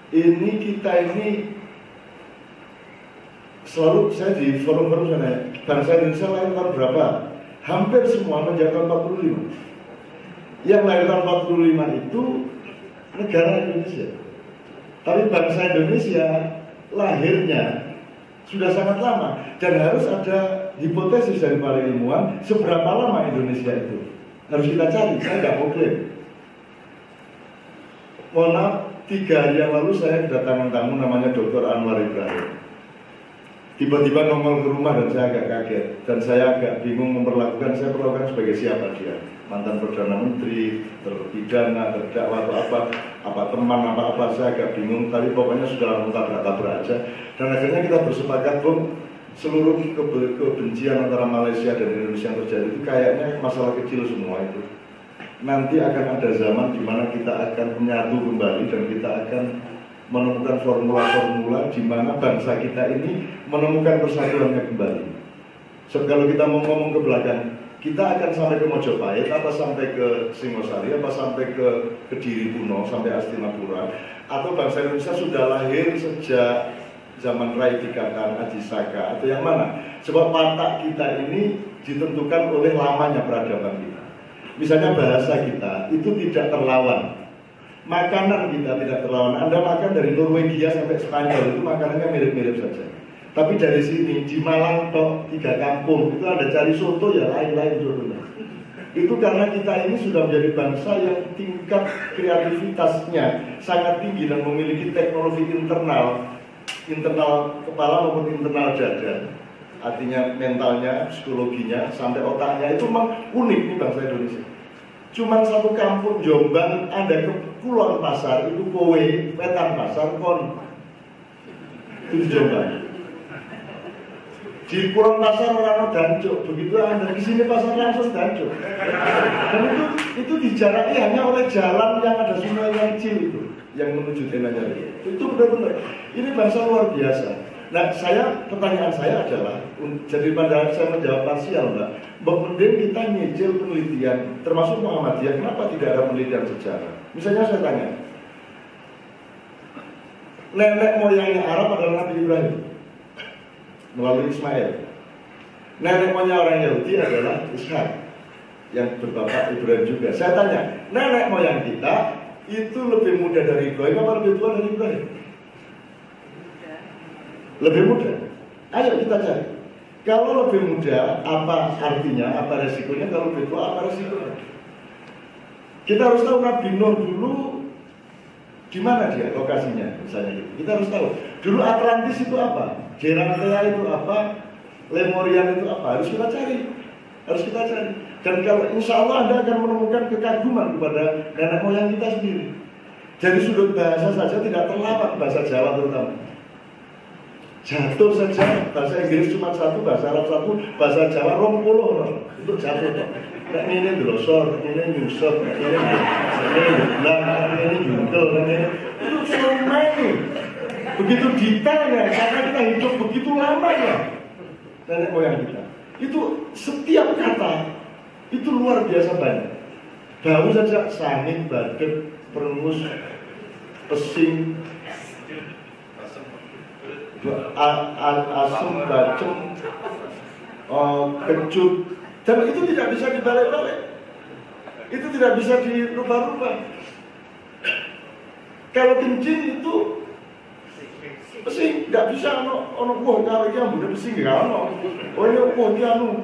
ini kita ini selalu, saya di forum-forum sana, bangsa Indonesia lahir tahun berapa? Hampir semua menjadi tahun 45. Yang lahir tahun 45 itu negara Indonesia. Tapi bangsa Indonesia lahirnya sudah sangat lama, dan harus ada hipotesis dari para ilmuwan seberapa lama Indonesia itu. Harus kita cari, saya nggak mau klaim. Mohon maaf, 3 hari yang lalu saya kedatangan tamu namanya Dr. Anwar Ibrahim. Tiba-tiba nongol ke rumah dan saya agak kaget, dan saya agak bingung saya perlakukan sebagai siapa dia. Mantan Perdana Menteri, terpidana, terdakwa atau apa teman, apa saya agak bingung. Tapi pokoknya sudah tabrak aja. Dan akhirnya kita bersepakat, Bung, seluruh kebencian antara Malaysia dan Indonesia yang terjadi itu kayaknya masalah kecil semua itu. Nanti akan ada zaman di mana kita akan menyatu kembali dan kita akan menemukan formula-formula di mana bangsa kita ini menemukan persatuannya kembali. So, kalau kita mau ngomong ke belakang, kita akan sampai ke Mojopahit, apa sampai ke Singosari, apa sampai ke Kediri kuno, sampai Astinapura, atau bangsa Indonesia sudah lahir sejak zaman Rai Pikatan, Aji Saka, atau yang mana? Sebab watak kita ini ditentukan oleh lamanya peradaban kita. Misalnya bahasa kita itu tidak terlawan. Makanan kita tidak terlawan. Anda makan dari Norwegia sampai Spanyol itu makanannya mirip-mirip saja. Tapi dari sini, di Malang toh 3 kampung itu Anda cari soto ya lain-lain sotonya. Itu karena kita ini sudah menjadi bangsa yang tingkat kreativitasnya sangat tinggi dan memiliki teknologi internal kepala maupun internal dada. Artinya mentalnya, psikologinya, sampai otaknya itu memang unik nih bangsa Indonesia. Cuman satu kampung Jombang, Anda ke Kulon Pasar, itu kowe, Wetan Pasar, kon. Itu Jombang. Di Kulon Pasar orang dancuk, begitu Anda di sini pasar langsung dancuk. Dan itu dijaraki hanya oleh jalan yang ada sungai yang kecil itu, yang menuju Tenanyari. Itu benar-benar. Ini bangsa luar biasa. Nah, pertanyaan saya adalah, jadi pada saya menjawab parsial, Mbak, mending kita nyicil penelitian, termasuk Muhammadiyah, kenapa tidak ada penelitian sejarah? Misalnya saya tanya, nenek moyangnya Arab adalah Nabi Ibrahim melalui Ismail. Nenek moyang orang Yahudi adalah Ishak yang berbapak Ibrahim juga. Saya tanya, nenek moyang kita itu lebih muda dari Ibrahim apa lebih tua dari Ibrahim? Lebih muda. Ayo kita cari. Kalau lebih muda, apa artinya, apa resikonya? Kalau lebih tua, apa resikonya? Kita harus tahu Nabi Nuh dulu di mana dia lokasinya, misalnya gitu. Kita harus tahu. Dulu Atlantis itu apa? Gerantea itu apa? Lemurian itu apa? Harus kita cari. Harus kita cari. Dan kalau insya Allah Anda akan menemukan kekaguman kepada nenek moyang kita sendiri. Dari sudut bahasa saja tidak terlambat, bahasa Jawa terutama. Jatuh saja, bahasa Inggris cuma 1, bahasa Arab 1, bahasa Jawa 20 untuk jatuh. Nek ini drosor, ini nyusut, ini belang, ini jungkel, itu semua ini. Begitu detailnya, karena kita hidup begitu lama ya nenek moyang kita. Itu setiap kata itu luar biasa banyak. Bau saja, sangit, badut, perengus, pesing, asam, bacem, kecut, dan itu tidak bisa dibalik-balik, itu tidak bisa dirubah-rubah. Kalau kencing itu pesing, nggak bisa ono buah kalau yang udah pesing nggak ono. Oh ini buah anu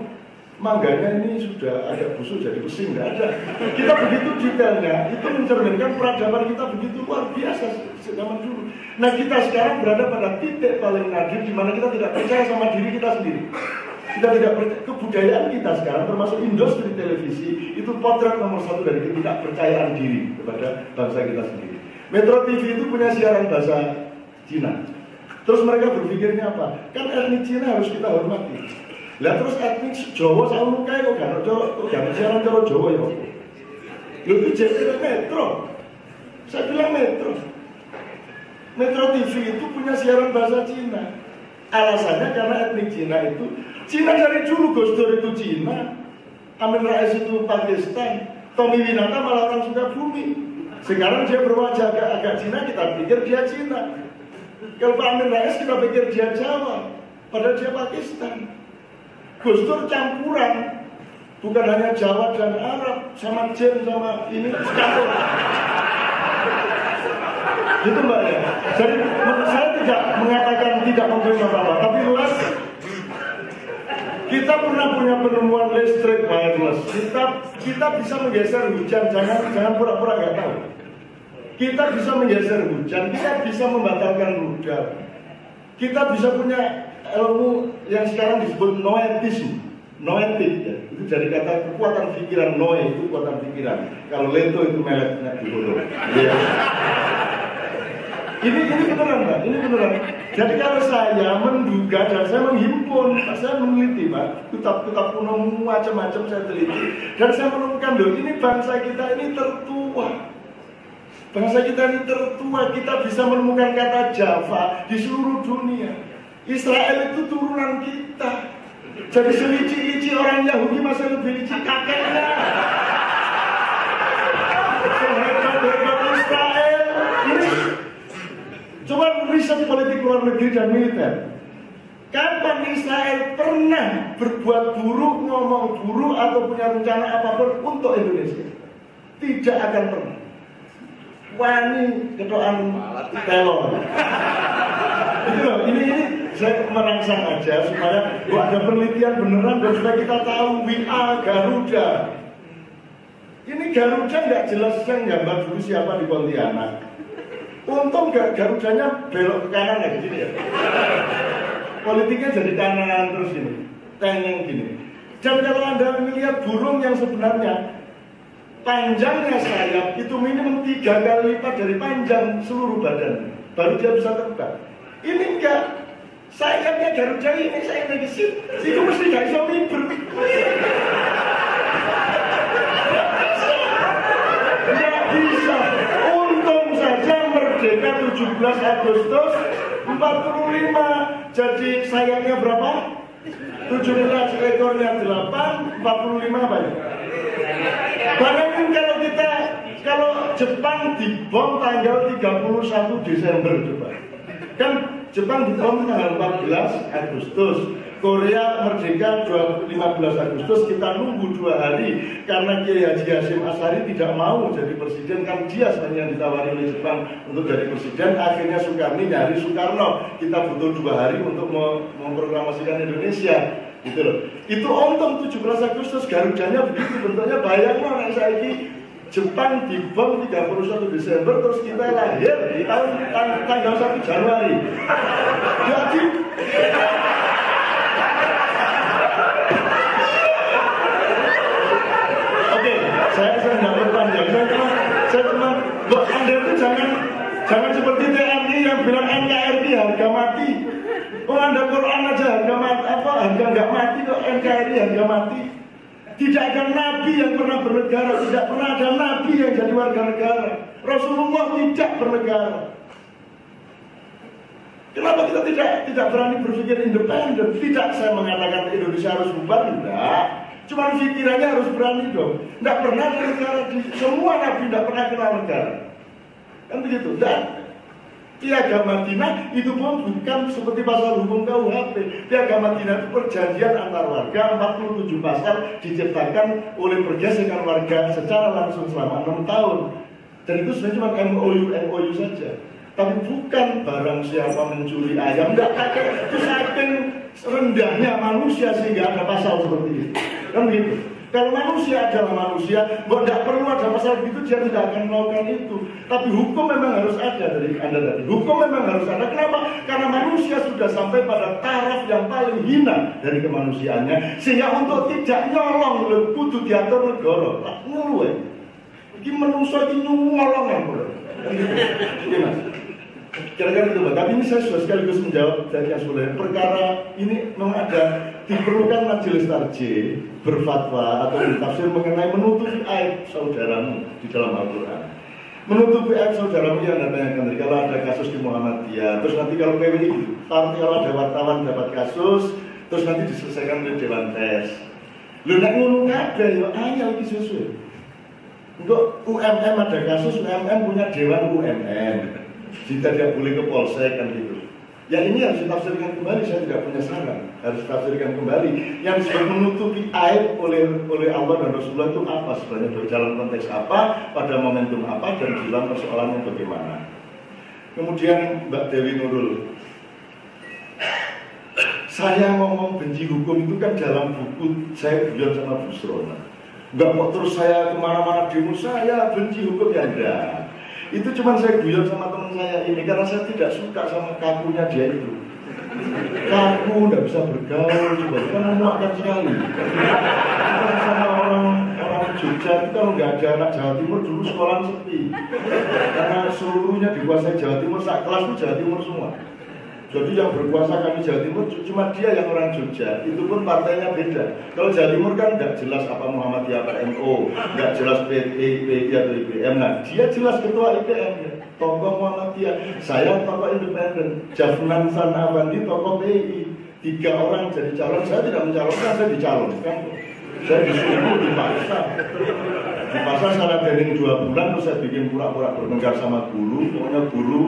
mangganya ini sudah agak busuk jadi pesing, nggak ada. Kita begitu detailnya, itu mencerminkan peradaban kita begitu luar biasa zaman dulu. Nah kita sekarang berada pada titik paling nadir di mana kita tidak percaya sama diri kita sendiri. Kita tidak percaya, kebudayaan kita sekarang termasuk industri televisi itu potret nomor 1 dari ketidakpercayaan diri kepada bangsa kita sendiri. Metro TV itu punya siaran bahasa Cina. Terus mereka berpikirnya apa? Kan etnik Cina harus kita hormati. Lah terus etnik Jawa sama kayak kok gak siaran cara Jawa ya. Lu itu jadi Metro. Saya bilang Metro. Metro TV itu punya siaran bahasa Cina. Alasannya karena etnik Cina itu, Cina dari dulu Gus Dur itu Cina, Amin Rais itu Pakistan, Tommy Winata malah orang Sukabumi. Sekarang dia berwajah agak Cina, kita pikir dia Cina. Kalau Pak Amin Rais kita pikir dia Jawa, padahal dia Pakistan. Gus Dur campuran, bukan hanya Jawa dan Arab, sama Jen sama ini campur. Itu Mbak ya. Jadi saya tidak mengatakan tidak menerima apa-apa, tapi last kita pernah punya penemuan listrik wireless. Kita bisa menggeser hujan, jangan pura-pura nggak tahu. Kita bisa menggeser hujan, kita bisa membatalkan rudal. Kita bisa punya ilmu yang sekarang disebut noetisme. Noetik ya, itu dari kata kekuatan pikiran. Noe itu kekuatan pikiran. Kalau leto itu meleknya di bodoh. Ya. Ini beneran Pak, ini beneran. Jadi kalau saya menduga dan saya menghimpun, saya meneliti Pak, kitab-kitab kuno macam-macam saya teliti, dan saya menemukan loh, ini bangsa kita ini tertua. Bangsa kita ini tertua, kita bisa menemukan kata Java di seluruh dunia. Israel itu turunan kita. Jadi selici-lici orang Yahudi masih lebih licik kakeknya. Sehebat-hebat Israel ini. Coba riset politik luar negeri dan militer. Kapan Israel pernah berbuat buruk, ngomong buruk, atau punya rencana apapun untuk Indonesia? Tidak akan pernah. Wani kedoan telor. Ini saya merangsang aja supaya ada penelitian beneran dan supaya kita tahu WA Garuda. Ini Garuda nggak jelas yang gambar dulu siapa di Pontianak. Untung Garudanya belok ke kanan kayak gini ya. Politiknya jadi kanan terus ini, tengeng gini. Dan kalau Anda melihat burung yang sebenarnya panjangnya sayap itu minimum 3 kali lipat dari panjang seluruh badan, baru dia bisa terbang. Ini enggak, sayapnya Garuda ini saya medicine, itu mesti gak bisa miber. Nggak bisa. Untung saja merdeka 17 Agustus 45, jadi sayapnya berapa? 17, ekornya 8, 45 apa ya? Bayangin kalau Jepang dibom tanggal 31 Desember coba. Kan Jepang dibom tanggal 14 Agustus, Korea merdeka 15 Agustus, kita nunggu 2 hari karena Kiai Haji Hasyim Asy'ari tidak mau jadi presiden, kan dia sebenarnya yang ditawari oleh Jepang untuk jadi presiden. Akhirnya Soekarno nyari Soekarno, kita butuh 2 hari untuk memproklamasikan Indonesia. Gitu loh. Itu untung 17 Agustus Garudanya begitu bentuknya. Bayangin orang saiki Jepang dibom 31 Desember terus kita lahir di tanggal 1 Januari. Jadi oke, saya nggak berpanjang. Saya cuma Anda itu jangan seperti TNI yang bilang NKRI harga mati. Oh, Anda Quran aja harga nggak mati kok, NKRI harga mati. Tidak ada nabi yang pernah bernegara, tidak pernah ada nabi yang jadi warga negara. Rasulullah tidak bernegara. Kenapa kita tidak berani berpikir independen? Tidak saya mengatakan Indonesia harus bubar, enggak. Cuma pikirannya harus berani dong. Tidak pernah ada negara, semua nabi tidak pernah kenal negara. Kan begitu. Dan Piagam Madinah itu pun bukan seperti pasal hukum KUHP. Piagam Madinah itu perjanjian antar warga, 47 pasal diciptakan oleh pergesekan warga secara langsung selama 6 tahun. Dan itu sebenarnya cuma MOU saja. Tapi bukan barang siapa mencuri ayam, enggak pakai. Itu saking rendahnya manusia sehingga ada pasal seperti itu. Kan begitu. Kalau manusia adalah manusia, tidak perlu ada pasal begitu, dia tidak akan melakukan itu. Tapi hukum memang harus ada dari Anda tadi. Hukum memang harus ada. Kenapa? Karena manusia sudah sampai pada taraf yang paling hina dari kemanusiaannya. Sehingga untuk tidak nyolong, kudu diatur negara. Tak ngeluh. Ini manusia ini nyolong yang boleh. Ini mas. Kira-kira itu Pak. Tapi ini saya sudah sekaligus menjawab dari yang sebelumnya. Perkara ini memang ada diperlukan majelis tarjih berfatwa atau bertafsir mengenai menutupi aib saudaramu di dalam Al-Quran. Menutupi aib saudaramu yang Anda tanyakan tadi. Kalau ada kasus di Muhammadiyah, terus nanti kalau PWI, kalau ada wartawan dapat kasus, terus nanti diselesaikan oleh Dewan Pers. Lu nak ngomong kabeh yo ayal iki sesuai. Untuk UMM ada kasus UMM punya dewan UMM. Jika tidak boleh ke polsek kan gitu. Ya ini harus ditafsirkan kembali, saya tidak punya saran. Harus ditafsirkan kembali. Yang disebut menutupi aib oleh Allah dan Rasulullah itu apa sebenarnya? Dalam konteks apa, pada momentum apa, dan dalam persoalannya bagaimana. Kemudian Mbak Dewi Nurul, saya ngomong benci hukum itu kan dalam buku saya guyon sama Busrona. Enggak kok terus saya kemana-mana demo, saya benci hukum, ya enggak. Itu cuma saya guyon sama teman saya ini karena saya tidak suka sama kakunya dia itu. Kaku, tidak bisa bergaul, coba kan memuakkan sekali. Kita sama orang Jogja itu kalau nggak ada anak Jawa Timur dulu sekolah sepi. Karena seluruhnya dikuasai Jawa Timur, sak kelas itu Jawa Timur semua. Jadi yang berkuasa kami Jawa Timur cuma dia yang orang Jogja, itu pun partainya beda. Kalau Jawa Timur kan nggak jelas apa Muhammadiyah, apa NU, nggak jelas PI atau IPM. Nah, dia jelas ketua IPM, tokoh Muhammadiyah. Saya tokoh independen, Jafnan Sanawandi tokoh PI. 3 orang jadi calon, saya tidak mencalonkan, saya dicalonkan. Saya disuruh dipaksa. Dipaksa secara training 2 bulan, terus saya bikin pura-pura bertengkar sama guru. Pokoknya guru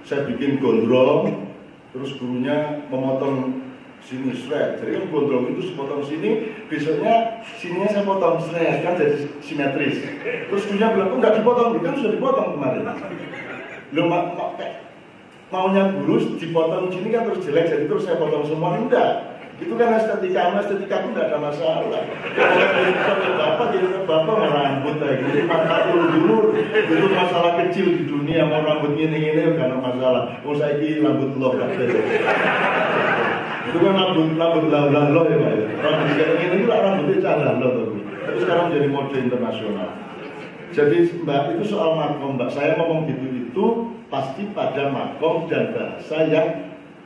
saya bikin gondrong. Terus gurunya memotong sini shred, jadi kan gondrong itu sepotong sini, besoknya sininya saya potong shred, kan jadi simetris. Terus gurunya bilang, kok nggak dipotong? Kan sudah dipotong kemarin. Loh, maunya guru dipotong sini kan terus jelek, jadi terus saya potong semua. Enggak, itu kan estetika itu nggak ada masalah. Kalau jadi bapak mau rambut lagi, jadi mata dulu itu masalah kecil di dunia, mau rambut ini bukan masalah. Mau saya ini rambut loh itu kan rambut loh ya pak. Rambut ini itu rambutnya cara loh, tapi sekarang menjadi mode internasional. Jadi mbak itu soal makom mbak, saya ngomong gitu itu pasti pada makom dan bahasa yang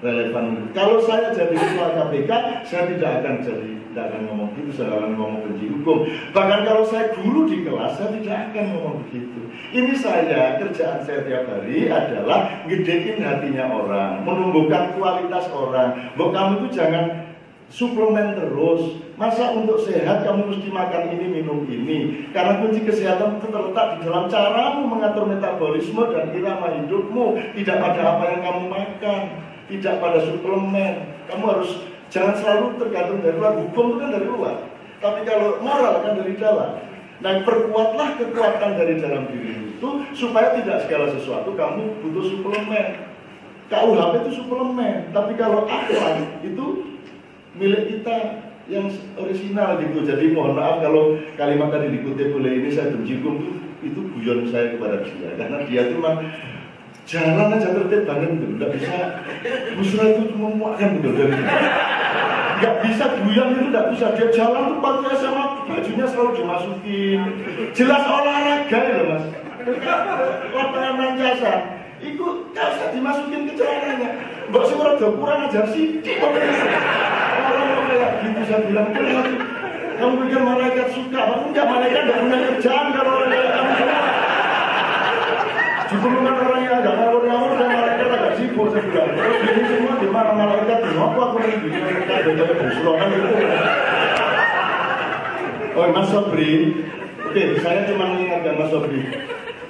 relevan. Kalau saya jadi ketua KPK, saya tidak akan ngomong gitu, saya akan ngomong benci hukum. Bahkan kalau saya guru di kelas, saya tidak akan ngomong begitu. Ini kerjaan saya tiap hari adalah ngedekin hatinya orang, menumbuhkan kualitas orang. Bahwa kamu itu jangan suplemen terus. Masa untuk sehat kamu mesti makan ini, minum ini. Karena kunci kesehatan itu terletak di dalam caramu mengatur metabolisme dan irama hidupmu, tidak pada apa yang kamu makan. Tidak pada suplemen. Kamu harus jangan selalu tergantung dari luar. Hukum itu kan dari luar, tapi kalau moral kan dari dalam. Nah, perkuatlah kekuatan dari dalam diri itu supaya tidak segala sesuatu kamu butuh suplemen. KUHP itu suplemen, tapi kalau akhlak itu milik kita yang orisinal gitu. Jadi mohon maaf kalau kalimat tadi dikutip oleh ini saya benci hukum itu guyon saya kepada dia, karena dia itu memang jalan aja tertib banget gitu, nggak bisa Busra itu memuakkan gitu dari nggak bisa guyon itu, nggak bisa. Dia jalan tuh pakai sama bajunya selalu dimasukin, jelas olahraga ya mas, lapangan jasa itu nggak usah dimasukin ke celananya. Mbak sih orang udah kurang ajar sih orang kayak gitu. Saya bilang kamu pikir malaikat suka, enggak, malaikat nggak punya kerjaan kalau orang kayak kamu. Diperlukan orang yang agak ngawur-ngawur dan malaikat agak sibuk, saya bilang. Terus ini semua di mana malaikat di apa aku nih bikin malaikat dari buslokan itu. Oh Mas Sobri, oke, saya cuma mengingatkan Mas Sobri.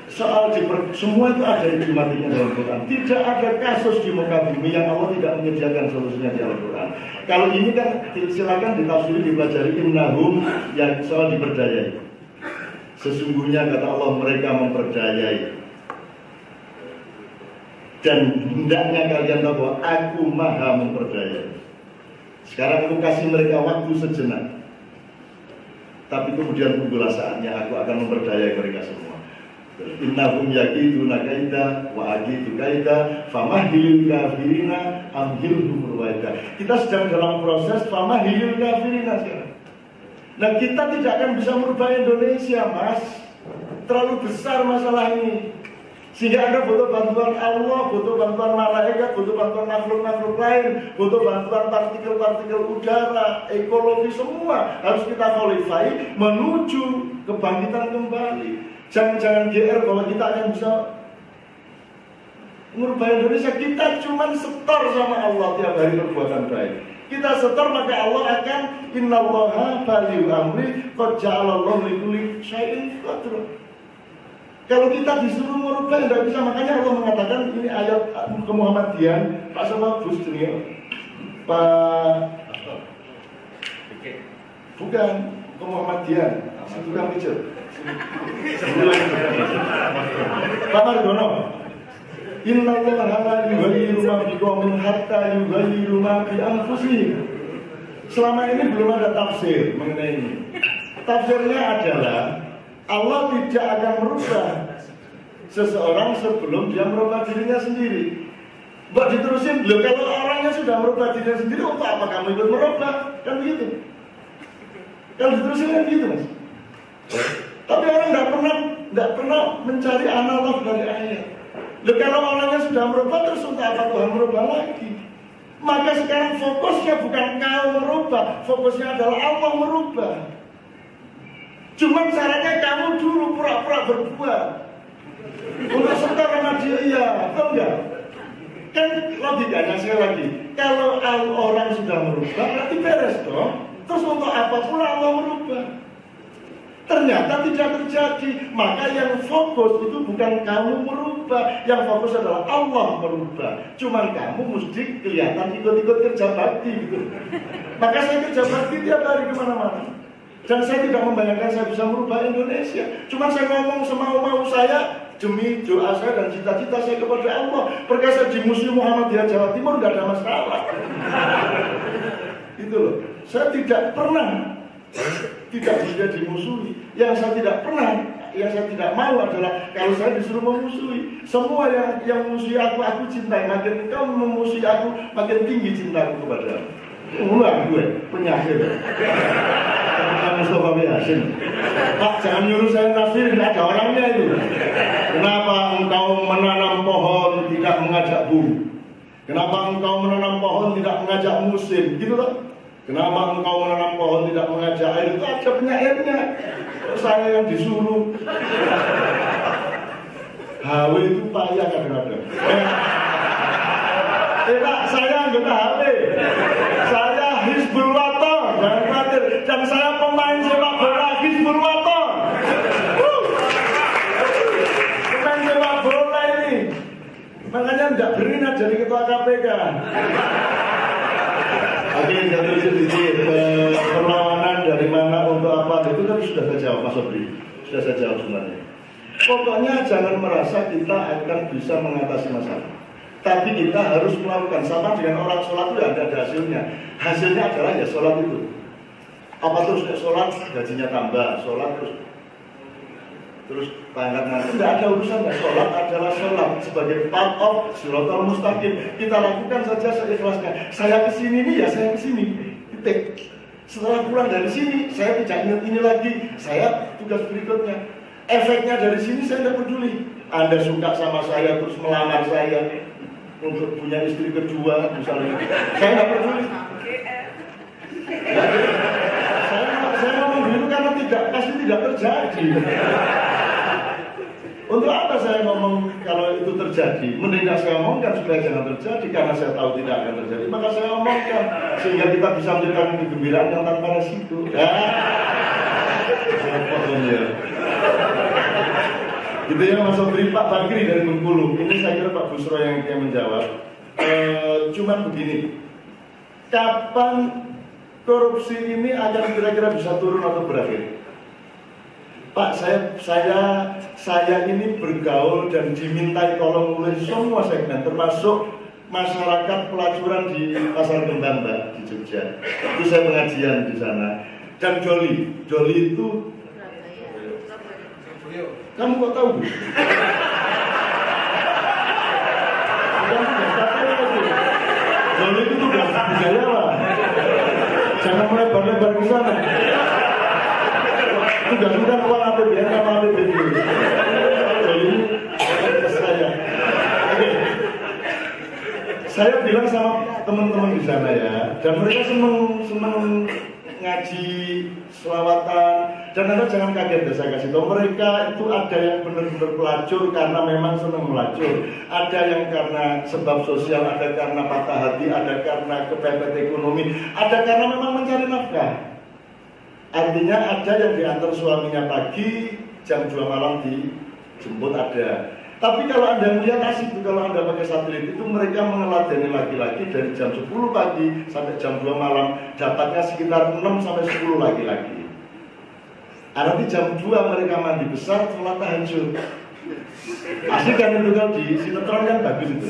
Soal semua itu ada ijmatinya dalam Quran. Tidak ada kasus di muka bumi yang Allah tidak menyediakan solusinya di Al-Quran. Kalau ini kan silakan ditafsiri, dipelajari innahum yang soal diperdayai. Sesungguhnya kata Allah mereka memperdayai. Dan hendaknya kalian tahu bahwa aku maha memperdayai. Sekarang aku kasih mereka waktu sejenak, tapi kemudian tunggulah saatnya aku akan memperdayai mereka semua. Innahum yakiduna kaida wa aqidu kaida famahilil kafirina amhilhum ruwaida. Kita sedang dalam proses famahilil kafirina sekarang. Nah kita tidak akan bisa merubah Indonesia mas, terlalu besar masalah ini. Sehingga Anda butuh bantuan Allah, butuh bantuan malaikat, butuh bantuan makhluk-makhluk lain, butuh bantuan partikel-partikel udara, ekologi, semua harus kita qualify menuju kebangkitan kembali. Jangan GR bahwa kita akan bisa merubah Indonesia. Kita cuma setor sama Allah tiap hari perbuatan baik. Kita setor maka Allah akan innallaha balighu amri qad ja'alallahu likulli syai'in qadra. Kalau kita disuruh merubah, tidak bisa. Makanya Allah mengatakan, ini ayat ke-Muhammadian, Pak sama Gus Junior, Pak, bukan ke-Muhammadian, itu kan picture. Pak Margono, Inna Allah la yughayyiru ma biqaumin hatta yughayyiru ma bi anfusihim. Selama ini belum ada tafsir mengenai ini. Tafsirnya adalah Allah tidak akan merubah seseorang sebelum dia merubah dirinya sendiri. Mbak diterusin, loh kalau orangnya sudah merubah dirinya sendiri, untuk apa kamu ikut merubah? Kan begitu. Kalau diterusin kan gitu, Mas. Tapi orang tidak pernah mencari analog dari ayat. Loh kalau orangnya sudah merubah, terus untuk apa Tuhan merubah lagi? Maka sekarang fokusnya bukan kau merubah, fokusnya adalah Allah merubah. Cuman caranya kamu dulu pura-pura berbuat untuk sebentar sama dia, iya, betul nggak? Kan logikanya sekali lagi, kalau orang sudah merubah berarti beres dong. Terus untuk apa pula Allah merubah? Ternyata tidak terjadi. Maka yang fokus itu bukan kamu merubah, yang fokus adalah Allah merubah. Cuman kamu mesti kelihatan ikut-ikut kerja bakti gitu. Maka saya kerja bakti tiap hari kemana-mana. Dan saya tidak membayangkan saya bisa merubah Indonesia. Cuma saya ngomong semau-mau saya demi doa saya dan cita-cita saya kepada Allah. Perkasa di Museum Muhammadiyah Jawa Timur nggak ada masalah. Itu loh. Saya tidak pernah tidak bisa dimusuhi. Yang saya tidak pernah, yang saya tidak mau adalah kalau saya disuruh memusuhi. Semua yang memusuhi aku cintai. Makin kau memusuhi aku, makin tinggi cintaku kepadamu. Ulang gue, penyakit. Mustafa Yasin. Pak, jangan nyuruh saya nafsir, tidak ada orangnya itu. Kenapa engkau menanam pohon tidak mengajak buruh? Kenapa engkau menanam pohon tidak mengajak musim? Gitu loh. Kenapa engkau menanam pohon tidak mengajak air? Itu ada penyairnya. Saya yang disuruh. HW itu payah kadang-kadang. Pak, saya anggota HW. Saya Hizbul Waton, jangan khawatir. Dan saya pemain sepak bola Hizbul Waton. Pemain sepak bola ini. Makanya tidak berminat jadi ketua KPK. Oke, satu sedikit perlawanan dari mana untuk apa itu kan sudah saya jawab, Mas Sobri. Sudah saya jawab sebenarnya. Pokoknya jangan merasa kita akan bisa mengatasi masalah. Tapi kita harus melakukan. Sama dengan orang sholat itu ada hasilnya. Hasilnya adalah ya sholat itu. Apa terus sholat gajinya tambah, sholat terus pangkat nanti. Tidak ada urusannya. Sholat adalah sholat sebagai part of Shiratal Mustaqim. Kita lakukan saja seikhlasnya. Saya kesini nih ya saya kesini. Titik. Setelah pulang dari sini saya tidak ingat ini lagi. Saya tugas berikutnya. Efeknya dari sini saya tidak peduli. Anda suka sama saya terus melamar saya untuk punya istri kedua misalnya, saya nggak peduli. Saya ngomong begitu karena pasti tidak terjadi. Untuk apa saya ngomong kalau itu terjadi? Mending saya omongkan supaya jangan terjadi, karena saya tahu tidak akan terjadi. Maka saya omongkan sehingga kita bisa menciptakan kegembiraan yang tanpa resiko. Gitu ya Mas Sobri. Pak Bakri dari Bengkulu. Ini saya kira Pak Busro yang menjawab. Cuman begini, kapan korupsi ini akan kira-kira bisa turun atau berakhir? Pak, saya ini bergaul dan dimintai tolong oleh semua segmen, termasuk masyarakat pelacuran di Pasar Kembang, Mbak, di Jogja. Itu saya pengajian di sana. Dan Joli itu kamu kok tahu? Joli itu tugas budayawan. Jangan melebar-lebar ke sana. Tugas bukan uang APBN sama APBD. Joli ke saya. Oke. Saya bilang sama teman-teman di sana ya, dan mereka seneng ngaji, selawatan, dan Anda jangan kaget deh, saya kasih tahu mereka itu ada yang benar-benar pelacur karena memang senang melacur, ada yang karena sebab sosial, ada karena patah hati, ada karena kepepet ekonomi, ada karena memang mencari nafkah. Artinya ada yang diantar suaminya pagi jam 2 malam jemput ada. Tapi kalau Anda melihat asik, kalau Anda pakai satelit itu mereka mengeladeni laki-laki dari jam 10 pagi sampai jam 2 malam, dapatnya sekitar 6 sampai 10 laki-laki. Nanti jam 2 mereka mandi besar setelah tahajud. Asik kan itu kalau di sinetron kan bagus itu.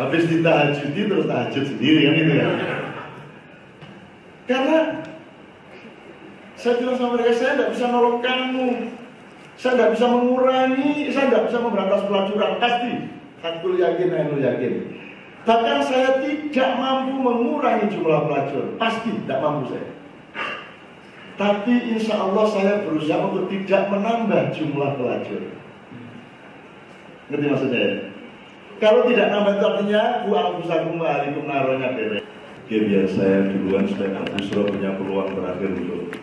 Habis ditahajudi terus tahajud sendiri kan itu ya. Karena saya bilang sama mereka, saya tidak bisa nolong kamu. Saya tidak bisa mengurangi, saya tidak bisa memberantas pelacuran, pasti. Aku yakin, aku yakin. Bahkan saya tidak mampu mengurangi jumlah pelacur, pasti tidak mampu saya. Tapi insya Allah saya berusaha untuk tidak menambah jumlah pelacur. Ngerti maksudnya ya? Kalau tidak nambah itu artinya Wa'alaikum wa'alaikum naronya beres. Oke, biar saya duluan supaya Pak Busro punya peluang terakhir untuk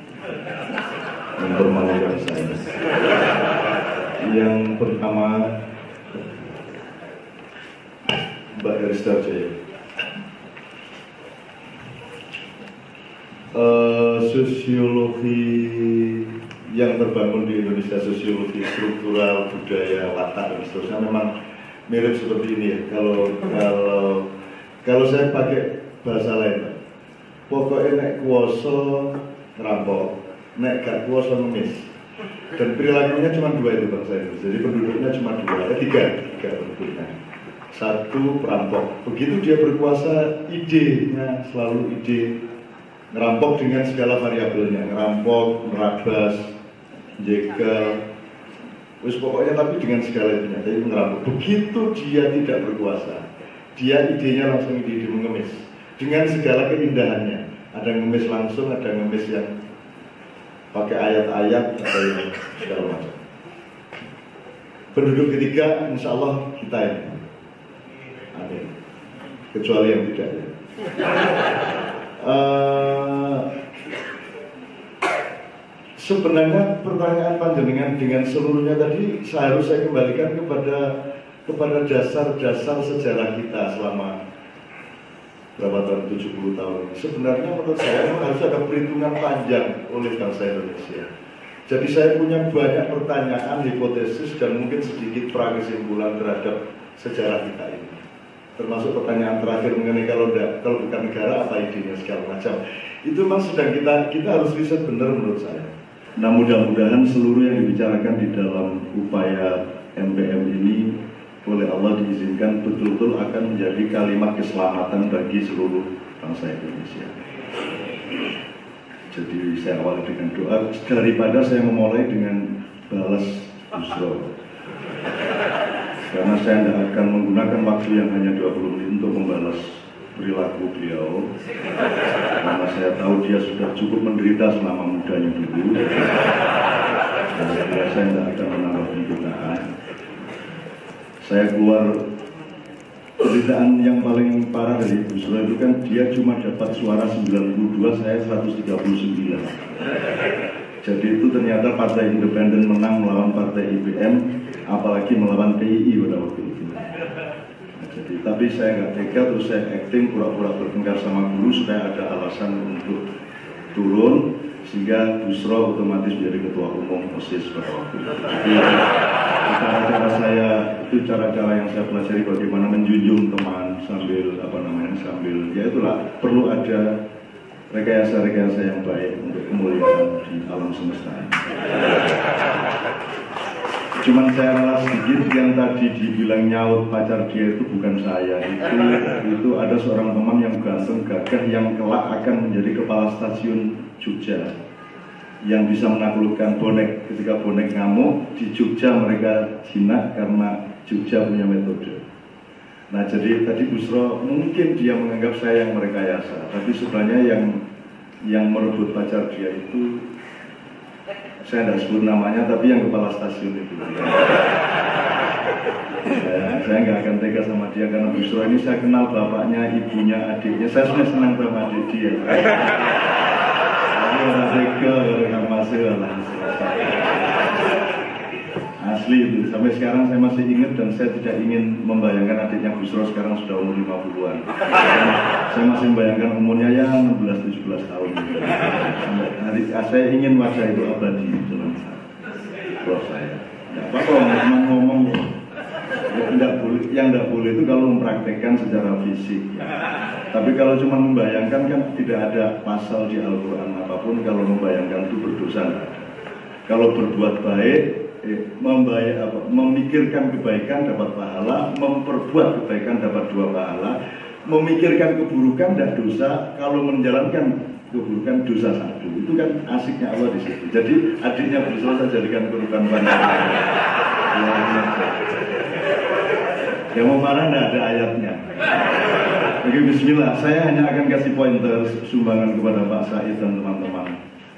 mempermalukan saya. Yang pertama, Mbak Erista Jaya. Sosiologi yang terbangun di Indonesia, sosiologi struktural, budaya, watak dan seterusnya memang mirip seperti ini ya. Kalau saya pakai bahasa lain, pokoknya nek kuoso ngerampok, nek gak kuoso ngemis. Dan perilakunya cuma dua itu bangsa itu. Jadi penduduknya cuma dua, tiga penduduknya. Satu perampok. Begitu dia berkuasa, idenya selalu ide ngerampok dengan segala variabelnya, ngerampok, merabas, jegal, terus pokoknya tapi dengan segala itunya. Jadi ngerampok. Begitu dia tidak berkuasa, dia idenya langsung ide mengemis dengan segala keindahannya. Ada ngemis langsung, ada ngemis yang pakai ayat-ayat atau yang segala macam. Penduduk ketiga, insya Allah kita ya. Amin. Kecuali yang tidak ya. Sebenarnya pertanyaan panjenengan dengan seluruhnya tadi seharusnya saya kembalikan kepada dasar-dasar sejarah kita selama berapa tahun, 70 tahun. Sebenarnya menurut saya harus ada perhitungan panjang oleh bangsa Indonesia. Jadi saya punya banyak pertanyaan, hipotesis dan mungkin sedikit prakesimpulan terhadap sejarah kita ini. Termasuk pertanyaan terakhir mengenai kalau bukan negara apa idenya segala macam. Itu memang sedang kita harus riset benar menurut saya. Nah, mudah-mudahan seluruh yang dibicarakan di dalam upaya MPM ini oleh Allah diizinkan betul-betul akan menjadi kalimat keselamatan bagi seluruh bangsa Indonesia. Jadi saya awali dengan doa daripada saya memulai dengan balas Busro. Karena saya tidak akan menggunakan waktu yang hanya 20 menit untuk membalas perilaku beliau. Karena saya tahu dia sudah cukup menderita selama mudanya dulu. Dan saya tidak akan menambah penderitaan. Saya keluar penderitaan yang paling parah dari Busro itu kan dia cuma dapat suara 92, saya 139. Jadi itu ternyata Partai Independen menang melawan Partai IPM, apalagi melawan PII pada waktu itu. Nah, jadi, tapi saya nggak tega, terus saya acting pura-pura bertengkar sama guru supaya ada alasan untuk turun, sehingga Busro otomatis menjadi ketua umum OSIS pada waktu itu. Jadi cara-cara saya itu cara-cara yang saya pelajari bagaimana menjunjung teman sambil sambil ya itulah perlu ada rekayasa-rekayasa yang baik untuk kemuliaan di alam semesta ini. Cuman saya rela sedikit yang tadi dibilang nyaut pacar dia itu bukan saya, itu ada seorang teman yang ganteng gagah yang kelak akan menjadi kepala stasiun Jogja yang bisa menaklukkan bonek. Ketika bonek ngamuk di Jogja mereka jinak karena Jogja punya metode. Nah, jadi tadi Busro mungkin dia menganggap saya yang merekayasa, tapi sebenarnya yang merebut pacar dia itu saya tidak sebut namanya, tapi yang kepala stasiun itu. Saya nggak akan tega sama dia karena Busro ini saya kenal bapaknya, ibunya, adiknya. Saya sebenarnya senang sama adik dia. Jadi orang tega, orang masih asli itu. Sampai sekarang saya masih ingat dan saya tidak ingin membayangkan adiknya Busro sekarang sudah umur 50-an. Saya masih membayangkan umurnya ya 16-17 tahun. Saya ingin wajah itu abadi dalam roh saya. Nggak apa-apa ngomong. Yang nggak boleh itu kalau mempraktekkan secara fisik. Tapi kalau cuma membayangkan kan tidak ada pasal di Al-Quran apapun kalau membayangkan itu berdosa. Kalau berbuat baik, memikirkan kebaikan dapat pahala, memperbuat kebaikan dapat 2 pahala, memikirkan keburukan dan dosa, kalau menjalankan keburukan dosa 1. Itu kan asiknya Allah di situ. Jadi adiknya berusaha saya jadikan korban banyak. Yang mau marah tidak ada ayatnya. Oke, bismillah. Saya hanya akan kasih pointer sumbangan kepada Pak Said dan teman-teman.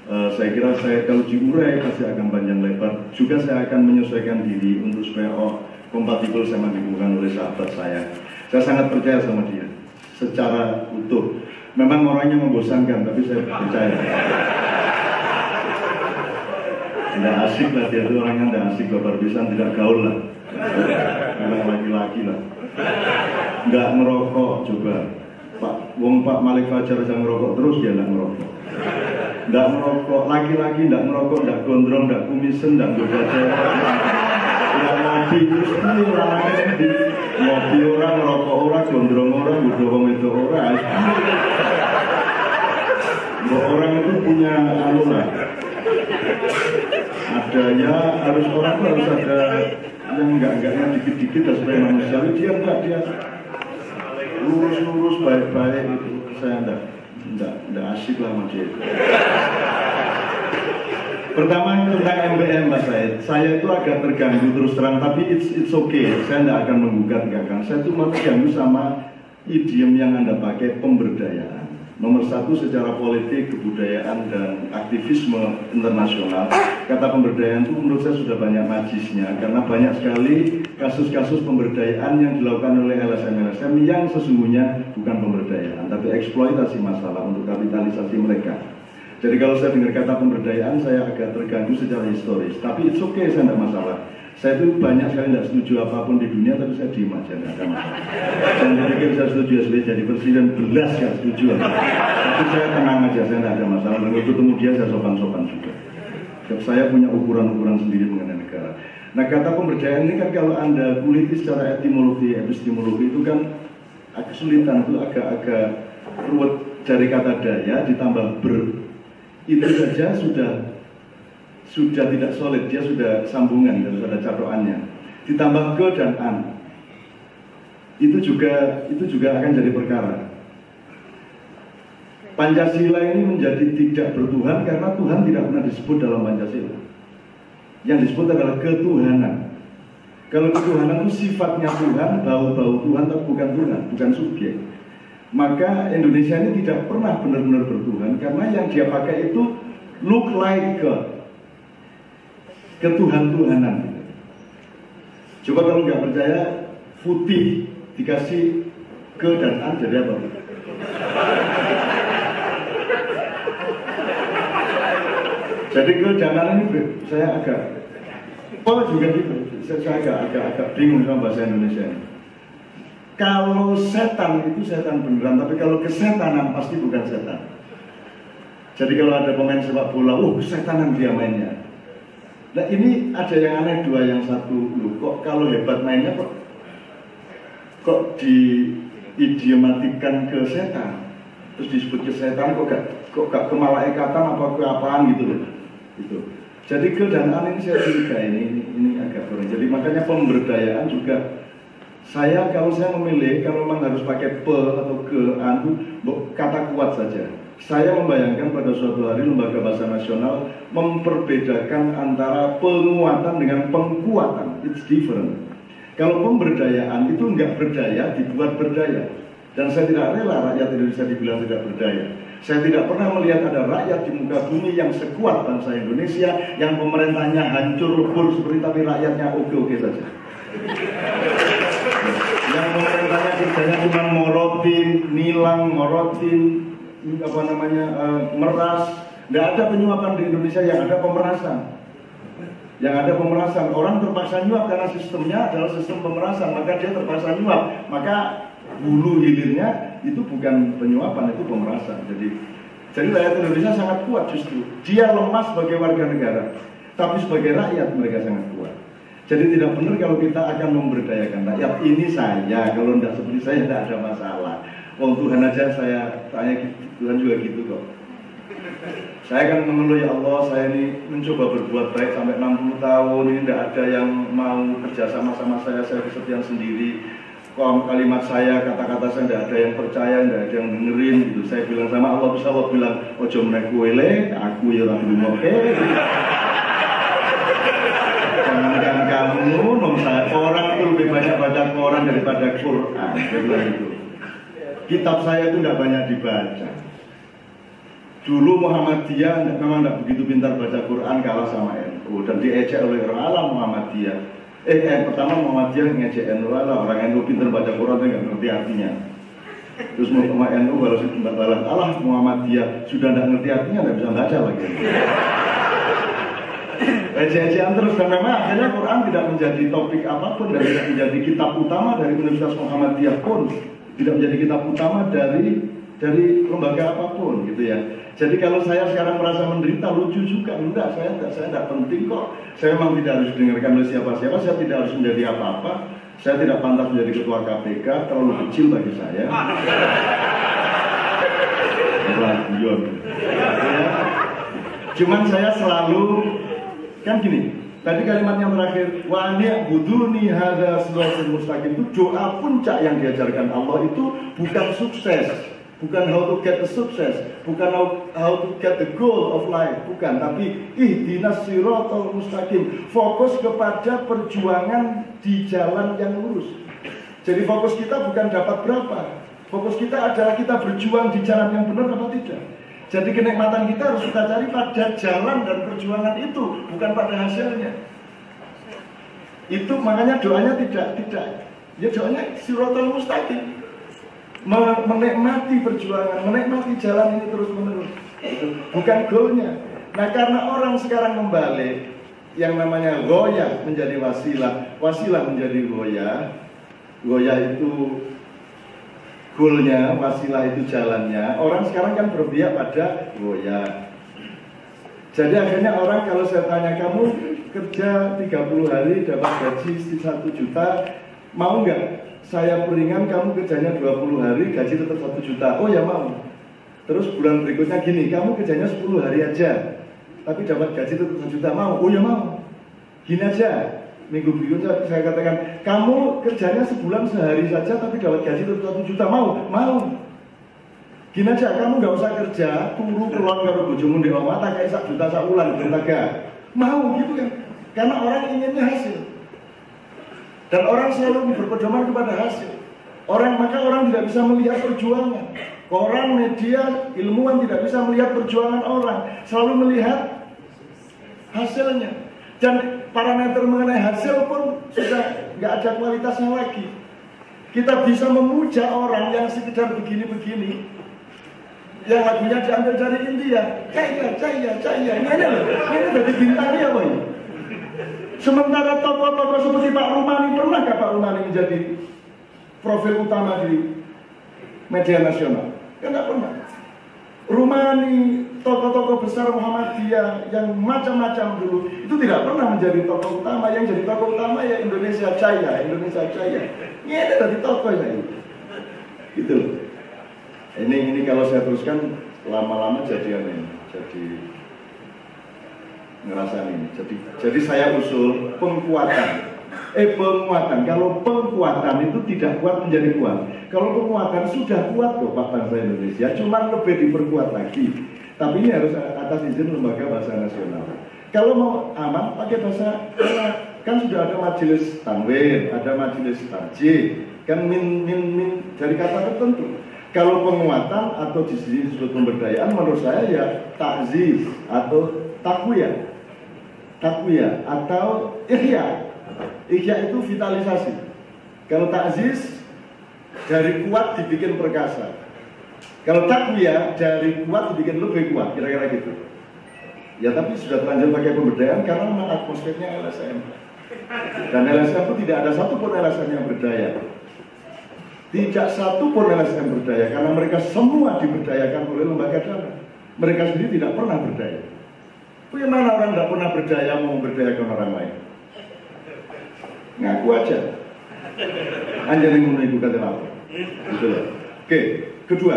Saya kira saya kalau diurai pasti akan panjang lebar. Juga saya akan menyesuaikan diri untuk supaya kompatibel sama dihubungkan oleh sahabat saya. Saya sangat percaya sama dia secara utuh. Memang orangnya membosankan, tapi saya percaya. Tidak asik lah dia itu orangnya, tidak asik, babar pisan, tidak gaul lah. Memang laki-laki lah. Nggak ngerokok coba. Pak Malik Fajar yang ngerokok terus dia nggak ngerokok. Nggak ngerokok, laki-laki nggak ngerokok, nggak gondrong, nggak kumisen, nggak goda cewek. Nggak ngopi terus ini orangnya di ngopi orang, ngerokok orang, gondrong orang, goda wong itu orang. Orang itu punya alur. Adanya harus orang itu harus ada yang enggaknya dikit-dikit dan supaya manusiawi. Dia enggak, dia lurus-lurus baik-baik itu. Saya enggak asik lah sama dia. Pertama tentang MBM Mas Said, saya itu agak terganggu terus terang, tapi it's okay. Saya enggak akan menggugat, enggak akan. Saya cuma terganggu sama idiom yang Anda pakai, pemberdayaan. Nomor 1 secara politik, kebudayaan, dan aktivisme internasional. Kata pemberdayaan itu menurut saya sudah banyak najisnya, karena banyak sekali kasus-kasus pemberdayaan yang dilakukan oleh LSM-LSM yang sesungguhnya bukan pemberdayaan, tapi eksploitasi masalah untuk kapitalisasi mereka. Jadi kalau saya dengar kata pemberdayaan, saya agak terganggu secara historis. Tapi it's okay, saya tidak masalah. Saya itu banyak sekali tidak setuju apapun di dunia, tapi saya diem aja, tidak ada masalah. Saya pikir saya setuju SBY jadi presiden, belas gak setuju. Tapi saya tenang aja, saya tidak ada masalah. Dan waktu ketemu dia, saya sopan-sopan juga. Saya punya ukuran-ukuran sendiri mengenai negara. Nah, kata pemberdayaan ini kan kalau Anda kuliti secara epistemologi itu kan kesulitan, itu agak-agak ruwet dari kata daya ditambah itu saja sudah tidak solid, dia sudah sambungan, harus ada catokannya. Ditambah ke dan an, itu juga akan jadi perkara. Pancasila ini menjadi tidak bertuhan karena Tuhan tidak pernah disebut dalam Pancasila. Yang disebut adalah ketuhanan. Kalau ketuhanan itu sifatnya Tuhan, bau-bau Tuhan, tapi bukan Tuhan, bukan subjek. Maka Indonesia ini tidak pernah benar-benar bertuhan karena yang dia pakai itu look like God. Ketuhan-tuhanan. Coba kalau nggak percaya, putih dikasih ke dan an jadi apa? Jadi ke dan an ini saya agak juga gitu. Saya agak bingung sama bahasa Indonesia ini. Kalau setan itu setan beneran, tapi kalau kesetanan pasti bukan setan. Jadi kalau ada pemain sepak bola, kesetanan dia mainnya. Nah ini ada yang aneh dua, yang satu, kok kalau hebat mainnya kok diidiomatikan ke setan, terus disebut ke setan, kok gak ke malaikatan apa ke apaan gitu loh. Gitu. Jadi ke dan an ini saya curiga ini agak kurang. Jadi makanya pemberdayaan juga. Kalau saya memilih, kalau memang harus pakai pe atau ke, kata kuat saja. Saya membayangkan pada suatu hari Lembaga Bahasa Nasional memperbedakan antara penguatan dengan pengkuatan. It's different. Kalau pemberdayaan itu enggak berdaya, dibuat berdaya. Dan saya tidak rela rakyat Indonesia dibilang tidak berdaya. Saya tidak pernah melihat ada rakyat di muka bumi yang sekuat bangsa Indonesia, yang pemerintahnya hancur lebur seperti tapi rakyatnya oke-oke saja. Yang pemerintahnya kerjanya cuma morotin, meras. Tidak ada penyuapan di Indonesia, yang ada pemerasan. Orang terpaksa nyuap karena sistemnya adalah sistem pemerasan, maka dia terpaksa nyuap. Maka hulu hilirnya itu bukan penyuapan, itu pemerasan. Jadi rakyat Indonesia sangat kuat justru. Dia lemah sebagai warga negara, tapi sebagai rakyat mereka sangat kuat. Jadi tidak benar kalau kita akan memberdayakan rakyat. Ini saya, kalau tidak seperti saya tidak ada masalah. Wong Tuhan aja saya tanya, Tuhan juga gitu kok. Saya kan mengeluh, ya Allah, saya ini mencoba berbuat baik sampai 60 tahun, ini tidak ada yang mau kerja sama saya kesepian sendiri. Kalimat saya, kata-kata saya tidak ada yang percaya, tidak ada yang dengerin gitu. Saya bilang sama Allah, bisa Allah bilang, ojo menek kuele, aku ya orang dulu jangankan kamu, orang itu lebih banyak baca Quran daripada Quran. Dia bilang gitu. Kitab saya itu tidak banyak dibaca. Dulu Muhammadiyah memang tidak begitu pintar baca Quran, kalah sama NU dan diejek oleh orang alam Muhammadiyah. Pertama Muhammadiyah ngejek NU, orang NU pintar baca Quran tapi nggak ngerti artinya. Terus mau NU balas Allah Muhammadiyah sudah tidak ngerti artinya, tidak bisa baca lagi. Ejek-ejekan terus, dan memang akhirnya Quran tidak menjadi topik apapun dan tidak menjadi kitab utama dari Universitas Muhammadiyah pun, tidak menjadi kitab utama dari lembaga apapun gitu ya. Jadi kalau saya sekarang merasa menderita, lucu juga, enggak, saya tidak penting kok. Saya memang tidak harus didengarkan oleh siapa-siapa, saya tidak harus menjadi apa-apa, saya tidak pantas menjadi ketua KPK, terlalu kecil bagi saya. Cuman saya selalu kan gini, tadi kalimatnya terakhir, wa ni'buduni hadza siratal mustaqim, itu doa puncak yang diajarkan Allah itu bukan sukses, bukan how to get the success, bukan how to get the goal of life, bukan, tapi ihdinas siratal mustaqim, fokus kepada perjuangan di jalan yang lurus. Jadi fokus kita bukan dapat berapa, fokus kita adalah kita berjuang di jalan yang benar apa tidak. Jadi kenikmatan kita harus kita cari pada jalan dan perjuangan itu, bukan pada hasilnya. Itu makanya doanya tidak. Ya doanya siratal mustaqim. Menikmati perjuangan, menikmati jalan ini terus menerus. Bukan goalnya. Nah karena orang sekarang membalik, yang namanya goyah menjadi wasilah, wasilah menjadi goyah. Goyah itu goalnya, wasilah itu jalannya. Orang sekarang kan berpihak pada goyah. Jadi akhirnya orang kalau saya tanya, kamu kerja 30 hari dapat gaji 1 juta, mau nggak saya peringan kamu kerjanya 20 hari gaji tetap 1 juta? Oh ya mau. Terus bulan berikutnya gini, kamu kerjanya 10 hari aja tapi dapat gaji tetap 1 juta, mau? Oh ya mau. Gini aja, minggu berikutnya saya katakan, kamu kerjanya sebulan sehari saja tapi dapat gaji tetap 1 juta, mau? Mau. Gini aja, kamu nggak usah kerja, turu keluar karo bojomu di omah, tak kayak 1 juta saulan, bertaga. Mau gitu kan? Karena orang inginnya hasil. Dan orang selalu berpedoman kepada hasil. Maka orang tidak bisa melihat perjuangan. Orang, media, ilmuwan tidak bisa melihat perjuangan orang, selalu melihat hasilnya. Dan parameter mengenai hasil pun sudah nggak ada kualitasnya lagi. Kita bisa memuja orang yang sekedar begini-begini, yang lagunya diambil dari India, cahaya. Ini dari bintangnya apa ini? Sementara tokoh-tokoh seperti Pak Rumani, pernahkah Pak Rumani menjadi profil utama di media nasional? Kan nggak pernah. Rumani, tokoh-tokoh besar Muhammadiyah yang macam-macam dulu itu tidak pernah menjadi tokoh utama. Yang jadi tokoh utama ya Indonesia Jaya. Ini ada dari tokoh ya ini. Gitu loh. Ini kalau saya teruskan lama-lama jadi ngerasain ini. Jadi saya usul penguatan. Kalau penguatan itu tidak kuat menjadi kuat. Kalau penguatan sudah kuat kok Pak bangsa Indonesia, cuma lebih diperkuat lagi. Tapi ini harus atas izin lembaga bahasa nasional. Kalau mau aman pakai bahasa kan sudah ada majelis tanwir, ada majelis tarjih, kan min dari kata tertentu. Kalau penguatan atau di sini disebut pemberdayaan, menurut saya ya takziz atau takwiyah atau ihya. Ihya itu vitalisasi. Kalau takziz dari kuat dibikin perkasa. Kalau takwiyah dari kuat dibikin lebih kuat, kira-kira gitu. Ya tapi sudah terlanjur pakai pemberdayaan karena memang atmosfernya LSM. Dan LSM itu tidak ada satupun LSM yang berdaya. Tidak satupun LSM berdaya karena mereka semua diberdayakan oleh lembaga dana. Mereka sendiri tidak pernah berdaya. Bagaimana orang tidak pernah berdaya mau memberdayakan orang lain? ngaku aja. Anjane ngono iku kate apa? Gitu loh. Oke, kedua,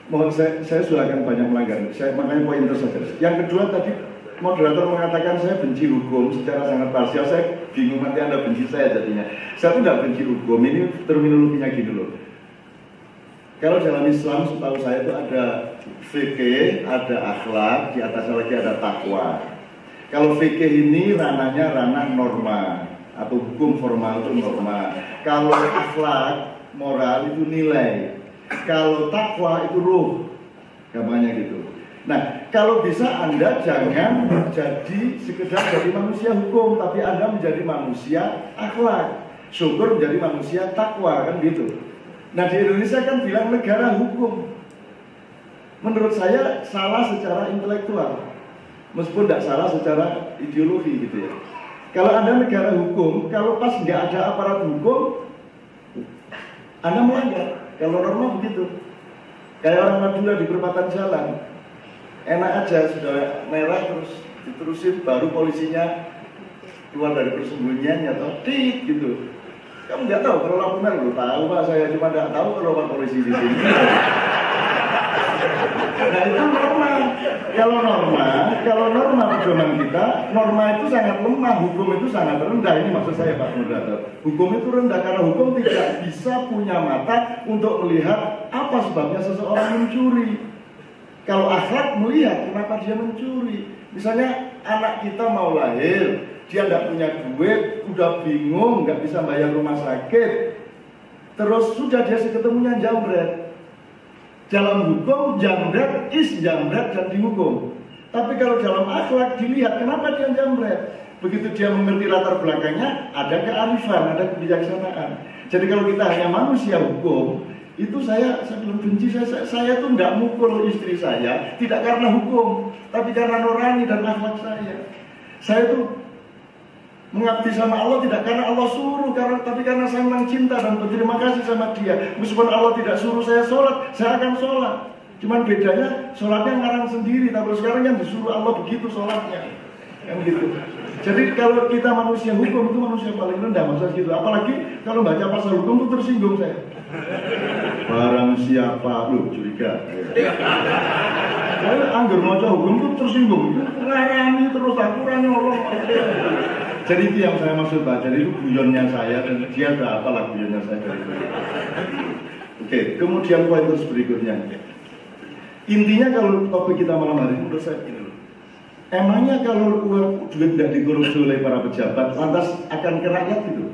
mohon saya sudah akan banyak melanggar. Makanya poin itu saja. Yang kedua tadi moderator mengatakan saya benci hukum secara sangat parsial. Saya bingung nanti Anda benci saya jadinya. Saya tuh tidak benci hukum. Ini terminologinya gitu loh. Kalau dalam Islam setahu saya itu ada fikih, ada akhlak, di atasnya lagi ada takwa. Kalau fikih ini ranahnya ranah norma atau hukum formal itu norma. Kalau akhlak, moral itu nilai. Kalau takwa itu ruh. Gampangnya gitu. Nah, kalau bisa Anda jangan jadi sekedar jadi manusia hukum, tapi Anda menjadi manusia akhlak. Syukur menjadi manusia takwa, kan gitu. Nah, di Indonesia kan bilang negara hukum. Menurut saya salah secara intelektual, meskipun tidak salah secara ideologi gitu ya. Kalau Anda negara hukum, kalau pas nggak ada aparat hukum, Anda melanggar. Kalau norma begitu. Kayak orang Madura di perempatan jalan, enak aja sudah merah terus diterusin, baru polisinya keluar dari persembunyiannya atau tit gitu. Kamu nggak tahu kalau lampu merah? Tahu Pak, saya cuma nggak tahu kalau Pak polisi di sini. Nah itu norma. Kalau norma pedoman kita, norma itu sangat lemah, hukum itu sangat rendah. Ini maksud saya Pak Moderator. Hukum itu rendah karena hukum tidak bisa punya mata untuk melihat apa sebabnya seseorang mencuri. Kalau akhlak melihat kenapa dia mencuri. Misalnya anak kita mau lahir, dia nggak punya duit, udah bingung, nggak bisa bayar rumah sakit, terus sudah dia ketemunya jambret. Dalam hukum jambret is jambret dan dihukum. Tapi kalau dalam akhlak dilihat kenapa dia jambret. Begitu dia mengerti latar belakangnya, ada kearifan, ada kebijaksanaan. Jadi kalau kita hanya manusia hukum, itu saya belum benci, saya tuh nggak mukul istri saya, tidak karena hukum, tapi karena nurani dan akhlak saya. Saya tuh mengabdi sama Allah tidak karena Allah suruh, tapi karena saya memang cinta dan berterima kasih sama Dia. Meskipun Allah tidak suruh saya sholat, saya akan sholat. Cuman bedanya sholatnya ngarang sendiri, tapi sekarang yang disuruh Allah begitu sholatnya, kan gitu. Jadi kalau kita manusia hukum itu manusia paling rendah, maksudnya gitu. Apalagi kalau baca pasal hukum itu tersinggung saya. Barang siapa lu curiga? Saya anggur baca hukum itu tersinggung. Ngarani terus akurannya Allah. Jadi itu yang saya maksud Pak. Jadi itu guyonnya saya dan dia ada apalah guyonnya saya dari itu. Oke, kemudian poin terus berikutnya. Intinya kalau topik kita malam hari ini menurut saya ini loh. Emangnya kalau uang duit tidak dikorupsi oleh para pejabat, lantas akan ke rakyat gitu?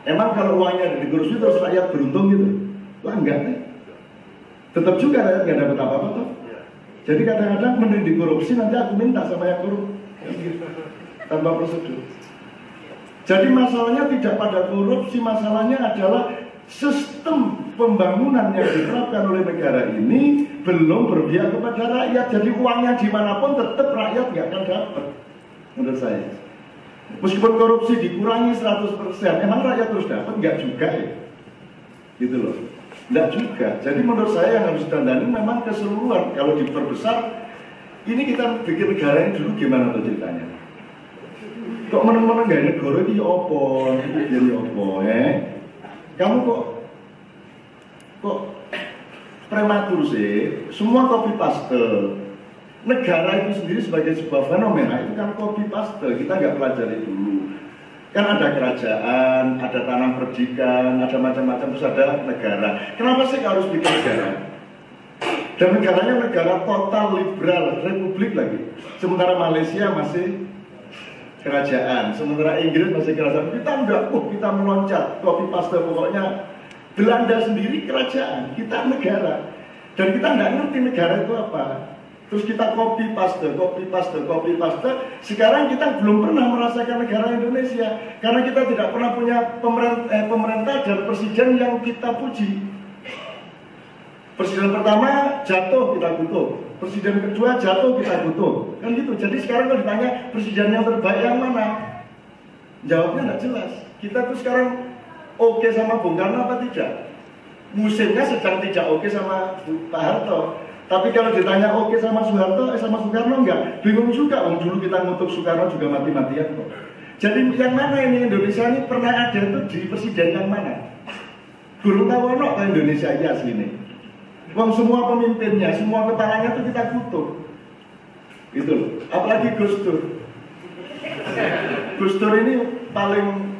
Emang kalau uangnya dikorupsi terus rakyat beruntung gitu? Lah enggak deh. Tetap juga rakyat nggak dapat apa-apa toh. Jadi kadang-kadang mending dikorupsi nanti aku minta sama yang korup. Gitu. Tanpa prosedur. Jadi masalahnya tidak pada korupsi, masalahnya adalah sistem pembangunan yang diterapkan oleh negara ini belum berpihak kepada rakyat. Jadi uangnya dimanapun tetap rakyat nggak akan dapat, menurut saya. Meskipun korupsi dikurangi 100%, emang rakyat terus dapat? Nggak juga ya, gitu loh. Nggak juga. Jadi menurut saya yang harus ditandani memang keseluruhan. Kalau diperbesar, ini kita bikin negara ini dulu gimana tuh ceritanya? Kok meneng-meneng gak negara ini opo, jadi opo Kamu kok prematur sih? Semua copy paste. Negara itu sendiri sebagai sebuah fenomena itu kan copy paste. Kita nggak pelajari dulu. Kan ada kerajaan, ada tanah perdikan, ada macam-macam, terus ada negara. Kenapa sih harus bikin negara? Dan negaranya negara total liberal, republik lagi. Sementara Malaysia masih kerajaan, sementara Inggris masih kerajaan. Kita enggak, kita meloncat, copy paste. Pokoknya Belanda sendiri kerajaan, kita negara. Dan kita enggak ngerti negara itu apa. Terus kita copy paste. Sekarang kita belum pernah merasakan negara Indonesia, karena kita tidak pernah punya pemerintah dan presiden yang kita puji. Presiden pertama jatuh, kita kutuk. Presiden kedua jatuh, kita kutuk. Kan gitu. Jadi sekarang kalau ditanya presiden yang terbaik yang mana, jawabnya nggak jelas. Kita tuh sekarang oke sama Bung Karno apa tidak? Musimnya sedang tidak oke sama Pak Harto. Tapi kalau ditanya oke sama Soeharto, sama Soekarno enggak? Bingung juga. Dulu kita ngutuk Soekarno juga mati-matian kok. Jadi yang mana ini Indonesia ini pernah ada itu di presiden yang mana? Guru tawono ke Indonesia ya sini. Wong semua pemimpinnya, semua kepalanya itu kita kutuk. Gitu loh. Apalagi Gus Dur. Gus Dur ini paling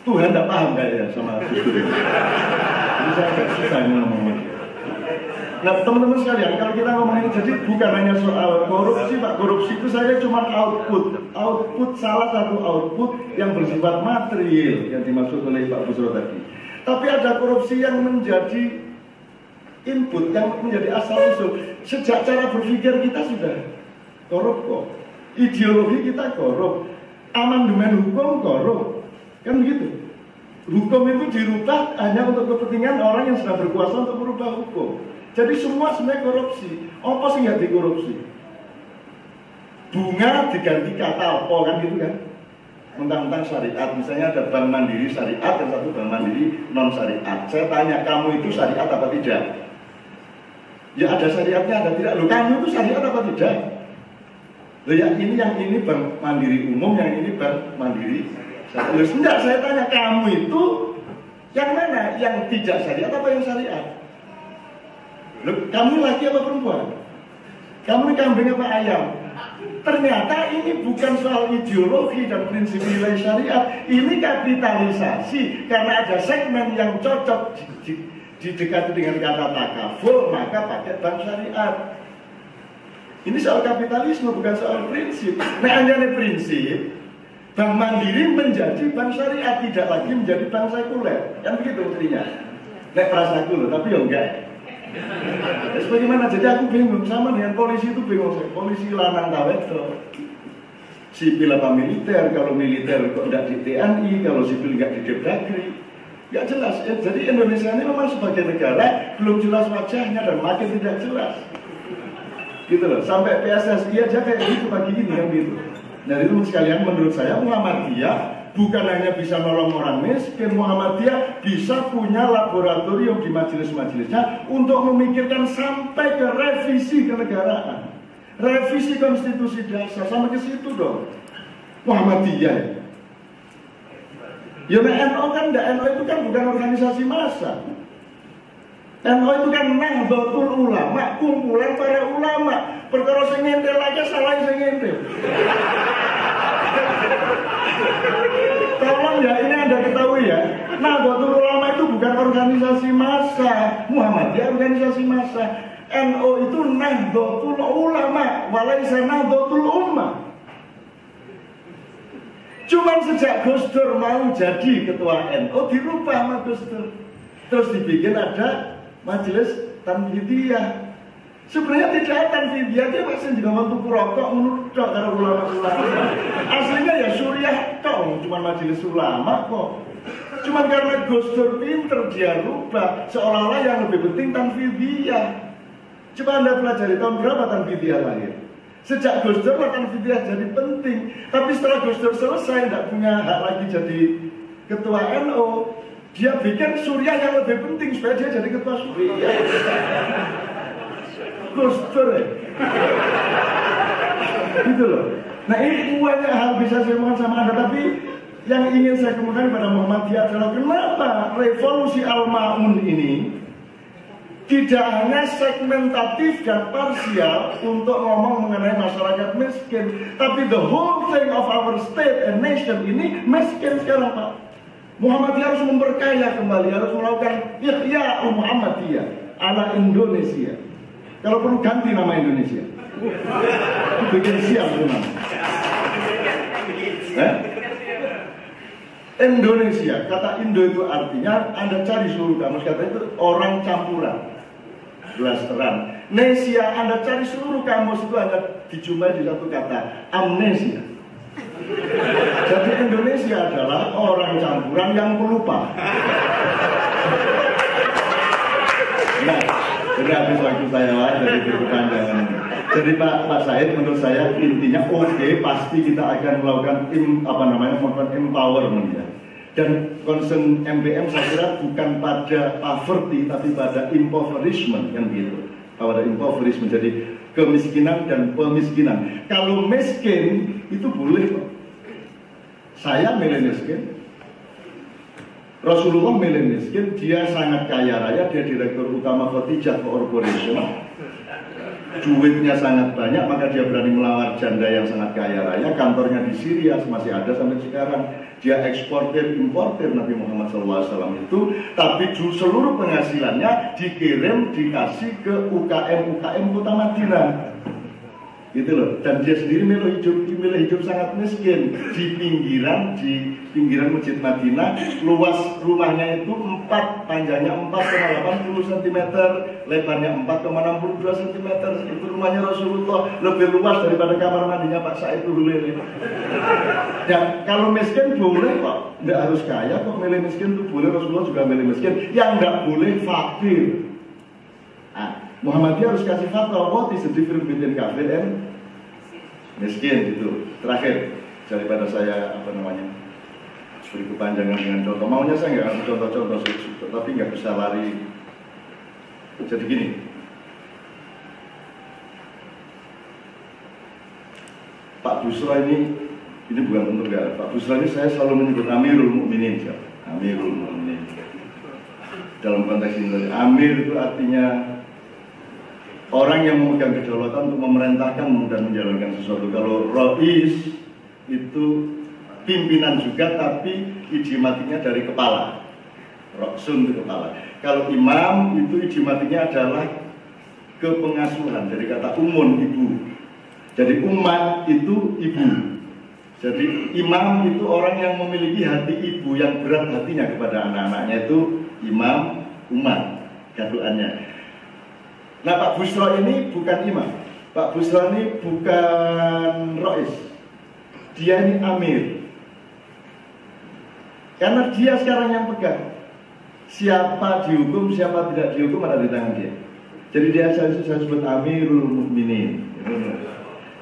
Tuhan tidak paham kayaknya sama Gus Dur ini. Jadi saya agak susah ngomongnya. Nah teman-teman sekalian, kalau kita ngomongin jadi bukan hanya soal korupsi Pak, korupsi itu saja cuma output salah satu output yang bersifat material yang dimaksud oleh Pak Busro tadi. Tapi ada korupsi yang menjadi input, yang menjadi asal usul. Sejak cara berpikir kita sudah korup kok, ideologi kita korup, amandemen hukum korup, kan begitu. Hukum itu dirubah hanya untuk kepentingan orang yang sedang berkuasa untuk merubah hukum. Jadi semua sebenarnya korupsi. Apa sih nggak dikorupsi? Bunga diganti kata apa kan gitu kan? Mentang-mentang syariat, misalnya ada bank mandiri syariat dan satu bank mandiri non syariat. Saya tanya, kamu itu syariat apa tidak? Ya ada syariatnya, ada tidak. Loh kamu itu syariat apa tidak? Loh ya yang ini bank mandiri umum, yang ini bank mandiri syariat. Loh enggak, saya tanya kamu itu yang mana? Yang tidak syariat apa yang syariat? Loh, kamu laki apa perempuan? Kamu kambing apa ayam? Ternyata ini bukan soal ideologi dan prinsip nilai syariat. Ini kapitalisasi. Karena ada segmen yang cocok didekati dengan kata takaful, maka pakai bank syariat. Ini soal kapitalisme, bukan soal prinsip. Nah hanya prinsip, bank mandiri menjadi bank syariat, tidak lagi menjadi bank sekuler. Kan begitu mestinya. Nek prasaku tapi ya enggak. Terus bagaimana? Jadi aku bingung sama dengan polisi itu bingung saya. Polisi lanang tawet sipil apa militer? Kalau militer kok tidak di TNI, kalau sipil nggak di Depdagri, nggak jelas. Jadi Indonesia ini memang sebagai negara belum jelas wajahnya dan makin tidak jelas. Gitu loh. Sampai PSSI aja kayak gitu pagi ini kan gitu. Nah itu sekalian menurut saya Muhammadiyah bukan hanya bisa nolong orang miskin, Muhammadiyah bisa punya laboratorium di majelis-majelisnya untuk memikirkan sampai ke revisi kenegaraan, revisi konstitusi dasar, sampai ke situ dong. Muhammadiyah ya NO kan, NO itu kan bukan organisasi massa. NO itu kan Nahdlatul Ulama, kumpulan para ulama. Perkara sing ngentel aja salah sing ngentel. Tolong ya, ini Anda ketahui ya, Nahdlatul Ulama itu bukan organisasi massa, Muhammadiyah organisasi massa. NO itu Nahdlatul Ulama, walaisa Nahdlatul Ummah. Cuman sejak Gus Dur mau jadi ketua NO dirubah sama Gus Dur. Terus dibikin ada majelis Tanfidiyah. Sebenarnya tidak Tanfidiyah, dia masih juga mau tuku rokok menurut karena ulama-ulama. Aslinya ya Suriah dong, cuma majelis ulama kok. Cuman karena Gus Dur pinter dia rubah seolah-olah yang lebih penting Tanfidiyah. Coba Anda pelajari tahun berapa Tanfidiyah lahir? Sejak Gus Dur Tanfidiyah jadi penting. Tapi setelah Gus Dur selesai tidak punya hak lagi jadi ketua NO, dia bikin Suriah yang lebih penting supaya dia jadi ketua Suriah. Gus Dur ya. Gitu loh. Nah ini banyak hal bisa saya ngomong sama Anda, tapi yang ingin saya kemukakan pada Muhammadiyah adalah kenapa revolusi Al-Ma'un ini tidak hanya segmentatif dan parsial untuk ngomong mengenai masyarakat miskin, tapi the whole thing of our state and nation ini miskin sekarang Pak. Muhammadiyah harus memperkaya kembali, harus melakukan ihya Muhammadiyah ala Indonesia. Kalau perlu ganti nama Indonesia, bikin siap nama. Indonesia, kata Indo itu artinya Anda cari seluruh kamus kata itu orang campuran, blasteran. Nesia, Anda cari seluruh kamus itu Anda dijumpai di satu kata amnesia. Jadi Indonesia adalah orang campuran yang pelupa. Nah, jadi habis waktu saya dari kepanjangan. Jadi Pak Said menurut saya intinya oke, pasti kita akan melakukan melakukan empowerment ya. Dan concern MPM saya kira bukan pada poverty tapi pada impoverishment kan gitu. Pada impoverishment jadi kemiskinan dan pemiskinan. Kalau miskin itu boleh Saya milih miskin, Rasulullah milih miskin, dia sangat kaya raya, dia direktur utama Khadijah Corporation, duitnya sangat banyak, maka dia berani melawar janda yang sangat kaya raya, kantornya di Syria masih ada sampai sekarang, dia eksportir importir Nabi Muhammad SAW itu, tapi seluruh penghasilannya dikirim, dikasih ke UKM kota Madinah. Gitu loh, dan dia sendiri milih hidup sangat miskin di pinggiran Masjid Madinah. Luas rumahnya itu panjangnya 4,80 cm, lebarnya 4,62 cm. Itu rumahnya Rasulullah, lebih luas daripada kamar mandinya Pak Said Hulil. Ya, kalau miskin boleh kok, nggak harus kaya kok milih miskin itu boleh. Rasulullah juga milih miskin, yang nggak boleh fakir. Muhammadiyah harus kasih fatwa, what is the difference between kafir and miskin gitu. Terakhir, daripada saya beri kepanjangan dengan contoh, maunya saya nggak kasih contoh-contoh, tapi nggak bisa lari. Jadi gini, Pak Busra ini bukan untuk negara. Pak Busra ini saya selalu menyebut Amirul Mukminin, Amirul Mukminin. Dalam konteks ini, Amir itu artinya orang yang memegang kedaulatan untuk memerintahkan dan menjalankan sesuatu. Kalau Rais itu pimpinan juga, tapi ijimatinya dari kepala. Roksun itu kepala. Kalau imam itu ijimatinya adalah kepengasuhan, dari kata umun, ibu. Jadi umat itu ibu. Jadi imam itu orang yang memiliki hati ibu, yang berat hatinya kepada anak-anaknya, itu imam umat, gaduannya. Nah, Pak Busra ini bukan imam, Pak Busra ini bukan Rais, dia ini Amir. Karena dia sekarang yang pegang, siapa dihukum, siapa tidak dihukum ada di tangan dia. Jadi dia saya sebut Amirul Mukminin.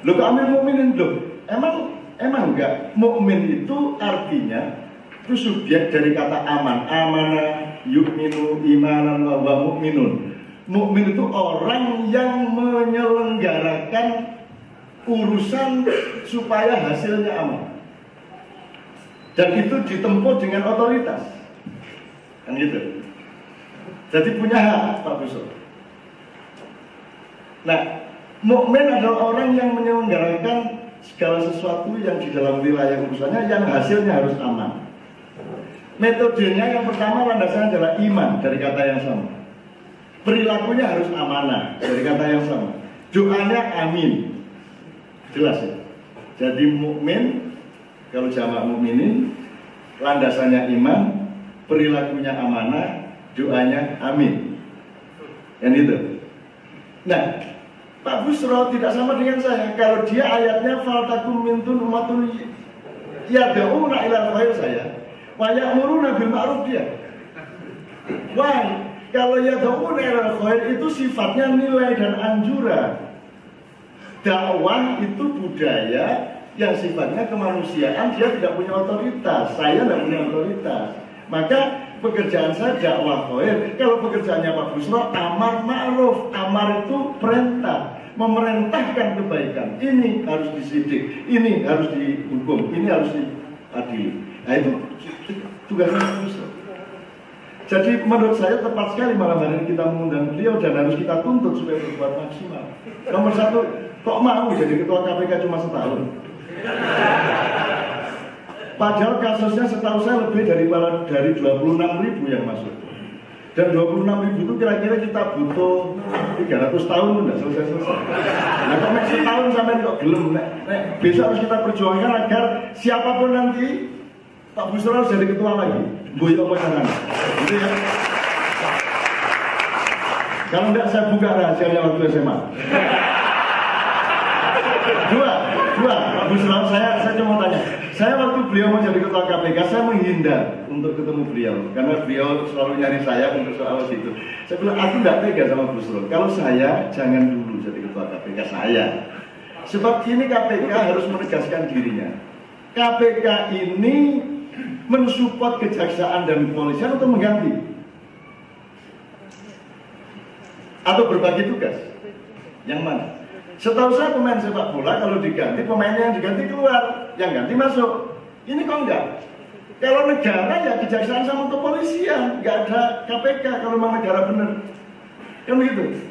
Loh, kok Amirul Mukminin loh? Emang enggak? Mukmin itu artinya itu subjek dari kata aman, amanah, yu'minu, imanan, wa mu'minun. Mukmin itu orang yang menyelenggarakan urusan supaya hasilnya aman, dan itu ditempuh dengan otoritas, kan gitu. Jadi punya hak Pak Busro. Nah, mukmin adalah orang yang menyelenggarakan segala sesuatu yang di dalam wilayah urusannya yang hasilnya harus aman. Metodenya yang pertama landasannya adalah iman, dari kata yang sama. Perilakunya harus amanah, dari kata yang sama. Doanya amin. Jelas ya? Jadi mukmin, kalau jamak mukminin, landasannya iman, perilakunya amanah, doanya amin. Yang itu. Nah, Pak Busro tidak sama dengan saya. Kalau dia ayatnya faltakum mintun umatun yad'una ilal khair, saya wa ya'muruna bil ma'ruf, dia. Why? Kalau yad'una ilal khair itu sifatnya nilai dan anjuran. Dakwah itu budaya yang sifatnya kemanusiaan, dia tidak punya otoritas. Saya tidak punya otoritas. Maka pekerjaan saya dakwah khair. Kalau pekerjaannya Pak Busro amar ma'ruf. Amar itu perintah, memerintahkan kebaikan. Ini harus disidik, ini harus dihukum, ini harus diadili. Nah, itu tugasnya Pak Busro. Jadi menurut saya tepat sekali malam hari ini kita mengundang beliau, dan harus kita tuntut supaya berbuat maksimal. Nomor satu, kok mau jadi ketua KPK cuma setahun? Padahal kasusnya setahu saya lebih dari 26.000 yang masuk. Dan 26.000 itu kira-kira kita butuh 300 tahun pun tidak selesai-selesai. Nah, kok setahun sampai kok gelem. Besok harus kita perjuangkan agar siapapun nanti Pak Busro harus jadi ketua lagi. Boyo apa jangan? Gitu ya. Kalau enggak saya buka rahasianya waktu SMA. Dua, Pak Busro, saya cuma tanya. Saya waktu beliau mau jadi ketua KPK, saya menghindar untuk ketemu beliau karena beliau selalu nyari saya untuk soal itu. Saya bilang, aku enggak tega sama Busro. Kalau saya, jangan dulu jadi ketua KPK saya. Sebab ini KPK harus menegaskan dirinya. KPK ini mensupport kejaksaan dan kepolisian untuk mengganti atau berbagi tugas. Yang mana? Setahu saya pemain sepak bola kalau diganti, pemainnya yang diganti keluar, yang ganti masuk. Ini kok enggak? Kalau negara ya kejaksaan sama kepolisian, nggak ada KPK kalau memang negara benar. Kan begitu?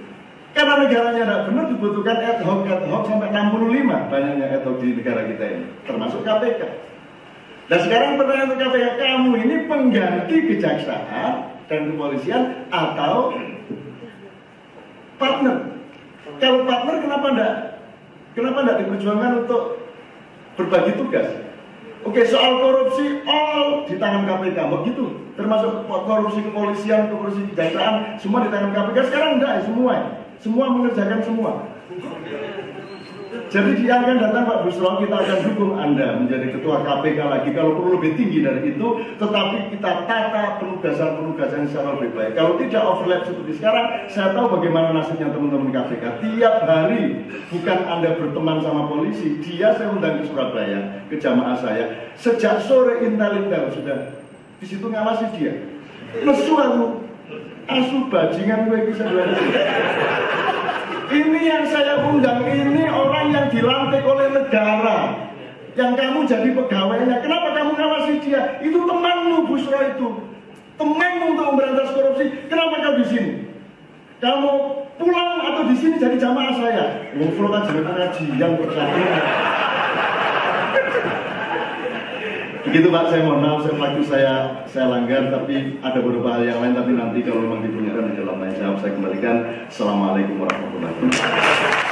Karena negaranya tidak benar dibutuhkan ad hoc sampai 65 banyaknya ad hoc di negara kita ini, termasuk KPK. Dan sekarang pertanyaan untuk KPK, kamu ini pengganti kejaksaan dan kepolisian atau partner? Kalau partner kenapa enggak diperjuangkan untuk berbagi tugas? Oke, soal korupsi all di tangan KPK, begitu. Termasuk korupsi kepolisian, korupsi kejaksaan, semua di tangan KPK. Sekarang enggak, semua mengerjakan semua. Jadi dia akan datang Pak Busro, kita akan dukung Anda menjadi ketua KPK lagi. Kalau perlu lebih tinggi dari itu, tetapi kita tata penugasan secara lebih baik. Kalau tidak overlap seperti sekarang, saya tahu bagaimana nasibnya teman-teman KPK. Tiap hari, bukan Anda berteman sama polisi, dia saya undang ke Surabaya, ke jamaah saya. Sejak sore intel sudah di situ ngawasi dia. Lesu aku, asu bajingan gue bisa dua. Ini yang saya undang, ini orang yang dilantik oleh negara, yang kamu jadi pegawainya. Kenapa kamu ngawasi dia? Itu temanmu, Busro itu, temanmu untuk memberantas korupsi. Kenapa kau di sini? Kamu pulang atau di sini jadi jamaah saya? Busro kan jadi pengajian bersama. Begitu Pak, saya mohon maaf, waktu saya langgar, tapi ada beberapa hal yang lain, tapi nanti kalau memang diperlukan di dalam lain jawab saya kembalikan. Assalamualaikum warahmatullahi wabarakatuh.